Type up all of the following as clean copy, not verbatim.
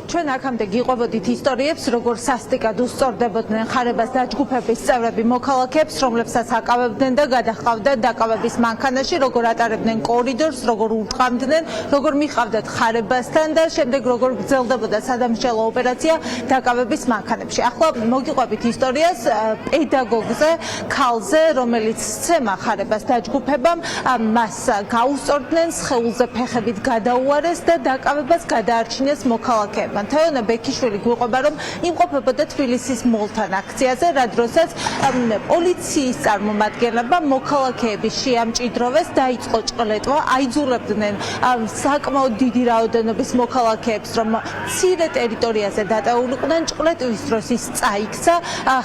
ჩვენ აქამდე გიყვებოდით ისტორიებს, როგორ სასტიკად უსწორდებოდნენ ხარებას დაჯგუფების წევრები მოქალაქეებს, რომლებსაც აკავებდნენ და გადაჰყავდათ დაკავების მანქანაში, როგორ ატარებდნენ კორიდორს, როგორ ურტყამდნენ, როგორ მიყავდათ ხარებასთან და შემდეგ როგორ გრძელდებოდა სადამსჯელო ოპერაცია დაკავების მანქანებში. ახლა მოგიყვებით ისტორიას პედაგოგზე, ქალზე, რომელიც სცემა ხარებას დაჯგუფებამ, მას გაუსწორდნენ, სხეულზე ფეხებით გადაუარეს და დაკავებას გადაარჩინეს მოქალაქეებმა. თეონა ბექიშვილი გვიყვება, რომ იმყოფებოდა თბილისის მოლთან აქციაზე, რა დროსაც პოლიციის წარმომადგენლებმა მოქალაქეები შეამჭიდროვეს, დაიწყო ჭყლეტვა, აიძულებდნენ საკმაოდ დიდი რაოდენობის მოქალაქეებს, რომ მცირე ტერიტორიაზე დატოვილიყვნენ, ჭყლეტვის დროს ის წაიქცა,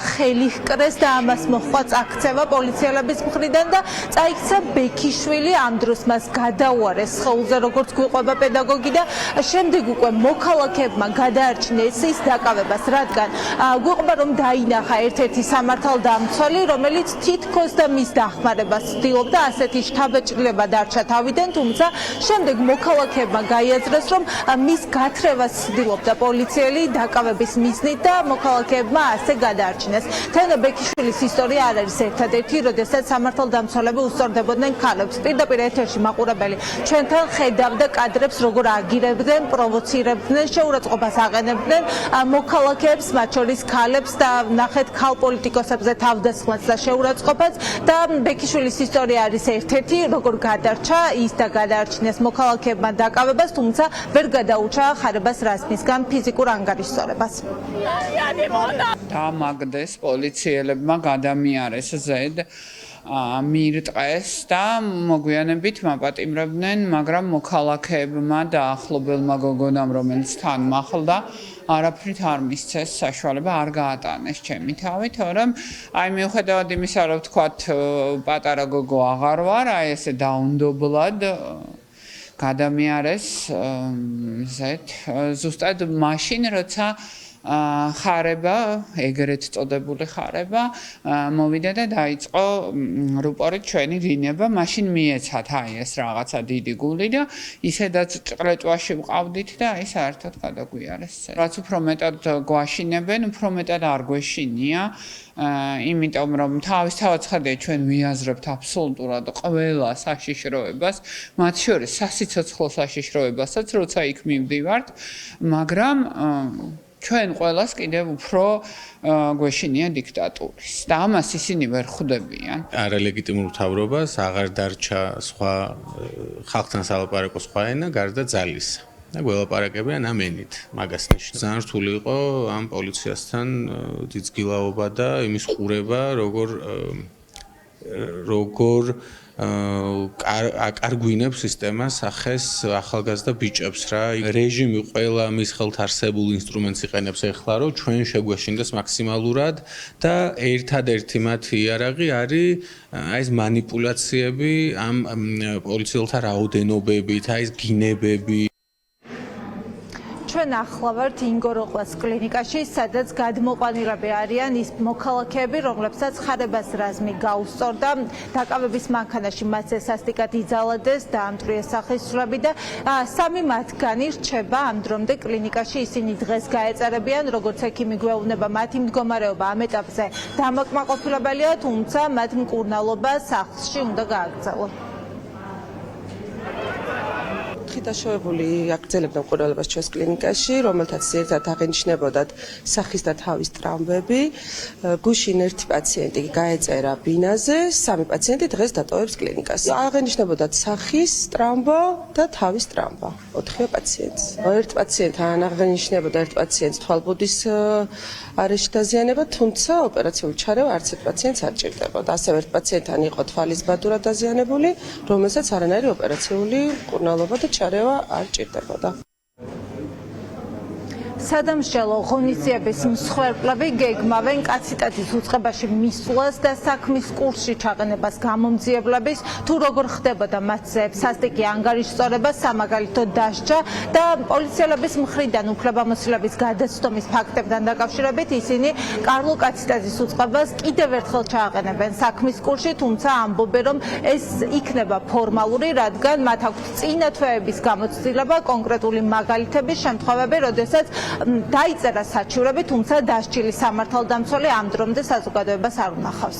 ხელი ჰკრეს და ამას მოჰყვა წაქცევა პოლიციელების მხრიდან და წაიქცა ბექიშვილი, ამ დროს მას გადაუარეს სხეულზე, როგორც გვიყვება პედაგოგი და შემდეგ უკვე მოქალაქეებმა გადაარჩინეს ის დაკავებას, რადგან გვიყვება, რომ დაინახა ერთ-ერთი სამართალდამცველი, რომელიც თითქოს და მის დახმარებას ცდილობდა, ასეთი შთაბეჭდილება დარჩა თავიდან, თუმცა შემდეგ მოქალაქეებმა გაიაზრეს, რომ მის გათრევას ცდილობდა პოლიციელი დაკავების მიზნით და მოქალაქეებმა ასე გადაარჩინეს. თეონა ბექიშვილის ისტორია არ არის ერთადერთი, როდესაც სამართალდამცველები უსწორდებოდნენ ქალებს. პირდაპირ ეთერში მაყურებელი ჩვენთან ხედავდა კადრებს, როგორ აგირებდნენ, პროვოცირებდნენ, შეურაცხყოფას აყენებდნენ მოქალაქეებს, მათ შორის ქალებს და ნახეთ ქალ პოლიტიკოსებზე თავდასხმას და შეურაცხყოფას და ბექიშვილის ისტორია არის ერთ-ერთი, როგორ გადარჩა ის და გადაარჩინეს მოქალაქეებმა დაკავებას, თუმცა ვერ გადაუჩა ხარებას რაზმისგან ფიზიკურ ანგარიშსწორებას. დამაგდეს პოლიციელებმა გადამიარეს ზედ მირტყეს და მოგვიანებით მაპატიმრებდნენ, მაგრამ მოქალაქეებმა და ახლობელმა გოგონამ, რომელიც თან მახლდა, არაფრით არ მისცეს საშუალება, არ გაატანეს ჩემი თავი, თორემ აი მიუხედავად იმისა, რომ ვთქვათ პატარა გოგო აღარ ვარ, აი ესე დაუნდობლად გადამიარეს ზეთ ზუსტად მაშინ, როცა ხარება, ეგრეთ წოდებული ხარება მოვიდა და დაიწყო რუპორით ჩვენი დინება, მაშინ მიეცათ აი ეს რაღაცა დიდი გული და ისედაც ჭყლეტვაში ვყავდით და აი საერთოდ გადაგვიარეს. რაც უფრო მეტად გვაშინებენ, უფრო მეტად არ გვეშინია, იმიტომ რომ თავისთავად ხედავთ ჩვენ ვიაზრებთ აბსოლუტურად ყველა საშიშროებას, მათ შორის სასიცოცხლო საშიშროებასაც, როცა იქ მივდივართ, მაგრამ ჩვენ ყველას კიდევ უფრო გვეშინია დიქტატურის და ამას ისინი ვერ ხვდებიან. არალეგიტიმურ მთავრობას აღარ დარჩა სხვა ხალხთან სალაპარაკო სხვა ენა გარდა ძალისა. და გველაპარაკებიან ამ ენით, მაგას ნიშნავს. ძალიან რთული იყო ამ პოლიციასთან ძიძგილაობა და იმის ყურება, როგორ აკარგვინებს სისტემას ახეს ახალგაზრდა ბიჭებს რა. რეჟიმი ყველა მის ხელთ არსებულ ინსტრუმენტს იყენებს ეხლა, რომ ჩვენ შეგვეშინდეს მაქსიმალურად და ერთადერთი მათი იარაღი არის აი ეს მანიპულაციები ამ პოლიციელთა რაოდენობებით, აი ეს გინებები. ჩვენ ახლა ვართ ინგოროყვას კლინიკაში, სადაც გადმოყვანილები არიან ის მოქალაქეები, რომლებსაც ხარებას რაზმი გაუსწორდა, დაკავების მანქანაში მათ სასტიკად იძალადეს, დაამტვრიეს სახისწვრები და სამი მათგანი რჩება ამ დრომდე კლინიკაში. ისინი დღეს გაეწარებიან, როგორც ექიმი გვეუბნება, მათი მდგომარეობა ამ ეტაპზე დამაკმაყოფილებელია, თუმცა მათ მკურნალობა სახლში უნდა გააგრძელონ. ხიდაშოვებული აგრძელებდა მკურნალობას ჩვენს კლინიკაში, რომელთაც ერთად აღენიშნებოდათ სახის და თავის ტრამვები. გუშინ ერთი პაციენტი გაეწერა ბინაზე, სამი პაციენტი დღეს დატოვებს კლინიკას. აღენიშნებოდათ სახის ტრამვა და თავის ტრამვა. 4 პაციენტს. ერთ პაციენტთან აღენიშნებოდა ერთ პაციენტს თვალბუდის არეში დაზიანება, თუმცა ოპერაციული ჩარევა არც ერთ პაციენტს არ ჭირდებოდა. ასევე ერთ პაციენტთან იყო თვალის ბადურა დაზიანებული, რომელსაც არანაირი ოპერაციული მკურნალობა და ჩარევა არ ჭირდებოდა. სადამსჯელო ღონისძიების მსხვერპლები გეგმავენ კაციტაძის უწყებაში მისვლას და საქმის კურსში ჩაყენებას გამომძიებლების, თუ როგორ ხდებოდა მათზე სასტიკი ანგარიშსწორება, სამაგალითო დასჯა და პოლიციელების მხრიდან უფლებამოსილების გადაცდომის ფაქტებთან დაკავშირებით ისინი კარლო კაციტაძის უწყებას კიდევ ერთხელ ჩააყენებენ საქმის კურსში, თუმცა ამბობენ, რომ ეს იქნება ფორმალური, რადგან მათ აქვთ წინა თვეების გამოცდილება, კონკრეტული მაგალითების შემთხვევები, როდესაც დაიწერა საჩივრები, თუმცა დასჯილი სამართალდამცველი ამ დრომდე საზოგადოებას არ უნახავს.